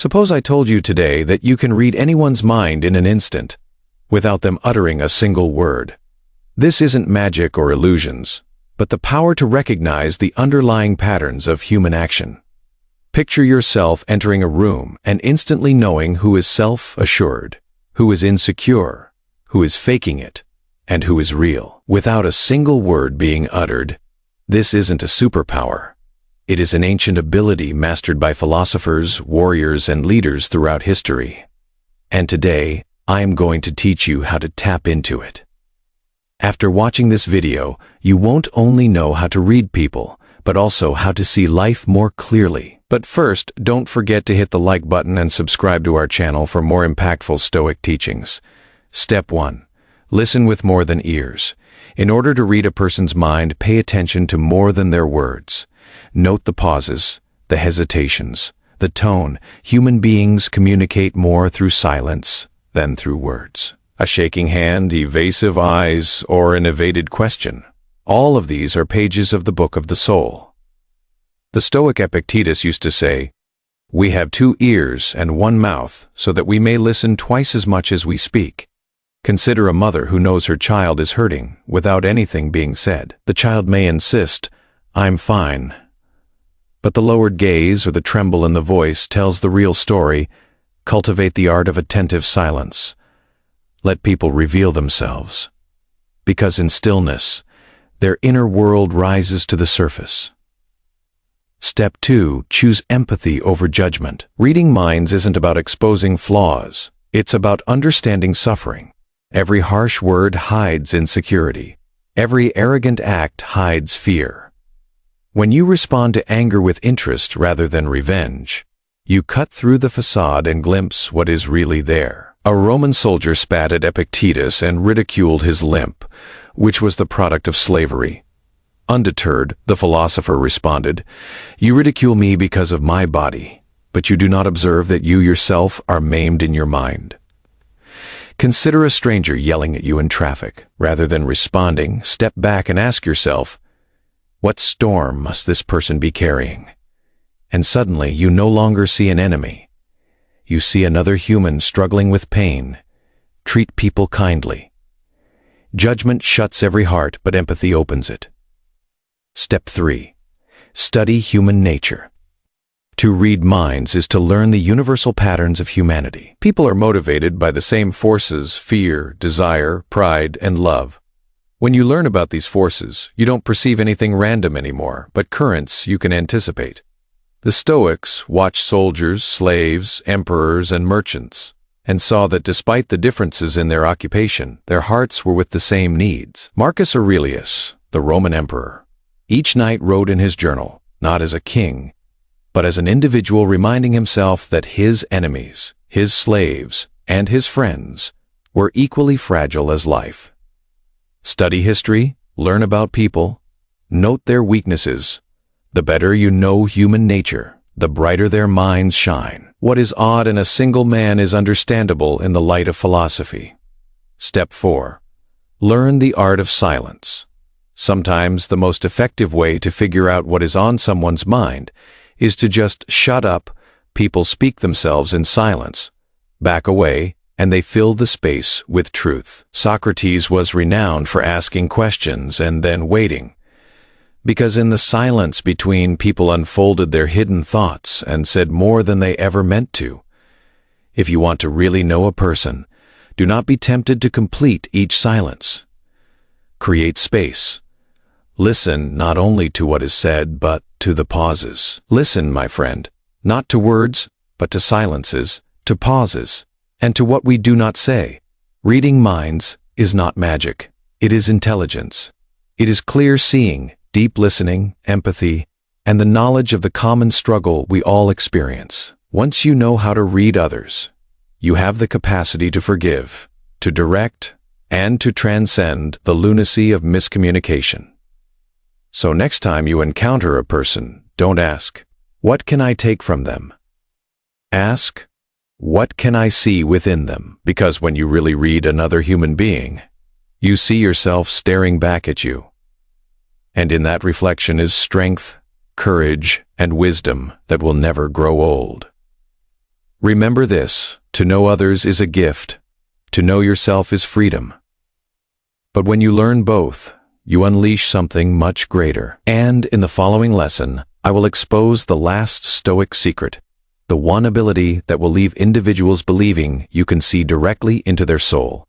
Suppose I told you today that you can read anyone's mind in an instant, without them uttering a single word. This isn't magic or illusions, but the power to recognize the underlying patterns of human action. Picture yourself entering a room and instantly knowing who is self-assured, who is insecure, who is faking it, and who is real, without a single word being uttered. This isn't a superpower. It is an ancient ability mastered by philosophers, warriors, and leaders throughout history. And today, I am going to teach you how to tap into it. After watching this video, you won't only know how to read people, but also how to see life more clearly. But first, don't forget to hit the like button and subscribe to our channel for more impactful Stoic teachings. Step 1. Listen with more than ears. In order to read a person's mind, pay attention to more than their words. Note the pauses, the hesitations, the tone. Human beings communicate more through silence than through words. A shaking hand, evasive eyes, or an evaded question. All of these are pages of the book of the soul. The Stoic Epictetus used to say, "We have 2 ears and 1 mouth, so that we may listen twice as much as we speak." Consider a mother who knows her child is hurting without anything being said. The child may insist, "I'm fine." But the lowered gaze or the tremble in the voice tells the real story. Cultivate the art of attentive silence. Let people reveal themselves. Because in stillness, their inner world rises to the surface. Step 2. Choose empathy over judgment. Reading minds isn't about exposing flaws. It's about understanding suffering. Every harsh word hides insecurity. Every arrogant act hides fear. When you respond to anger with interest rather than revenge, you cut through the facade and glimpse what is really there. A Roman soldier spat at Epictetus and ridiculed his limp, which was the product of slavery. Undeterred, the philosopher responded, "You ridicule me because of my body, but you do not observe that you yourself are maimed in your mind." Consider a stranger yelling at you in traffic. Rather than responding, step back and ask yourself, what storm must this person be carrying? And suddenly you no longer see an enemy. You see another human struggling with pain. Treat people kindly. Judgment shuts every heart, but empathy opens it. Step 3. Study human nature. To read minds is to learn the universal patterns of humanity. People are motivated by the same forces: fear, desire, pride, and love. When you learn about these forces, you don't perceive anything random anymore, but currents you can anticipate. The Stoics watched soldiers, slaves, emperors, and merchants, and saw that despite the differences in their occupation, their hearts were with the same needs. Marcus Aurelius, the Roman emperor, each night wrote in his journal, not as a king, but as an individual, reminding himself that his enemies, his slaves, and his friends were equally fragile as life. Study history, learn about people, note their weaknesses. The better you know human nature, the brighter their minds shine. What is odd in a single man is understandable in the light of philosophy. Step 4. Learn the art of silence. Sometimes the most effective way to figure out what is on someone's mind is to just shut up. People speak themselves in silence. Back away, and they fill the space with truth. Socrates was renowned for asking questions and then waiting, because in the silence between, people unfolded their hidden thoughts and said more than they ever meant to. If you want to really know a person, do not be tempted to complete each silence. Create space. Listen not only to what is said, but to the pauses. Listen, my friend, not to words, but to silences, to pauses, and to what we do not say. Reading minds is not magic. It is intelligence. It is clear seeing, deep listening, empathy, and the knowledge of the common struggle we all experience. Once you know how to read others, you have the capacity to forgive, to direct, and to transcend the lunacy of miscommunication. So next time you encounter a person, don't ask, "What can I take from them?" Ask, "What can I see within them?" Because when you really read another human being, you see yourself staring back at you. And in that reflection is strength, courage, and wisdom that will never grow old. Remember this: to know others is a gift. To know yourself is freedom. But when you learn both, you unleash something much greater. And in the following lesson, I will expose the last Stoic secret, the one ability that will leave individuals believing you can see directly into their soul.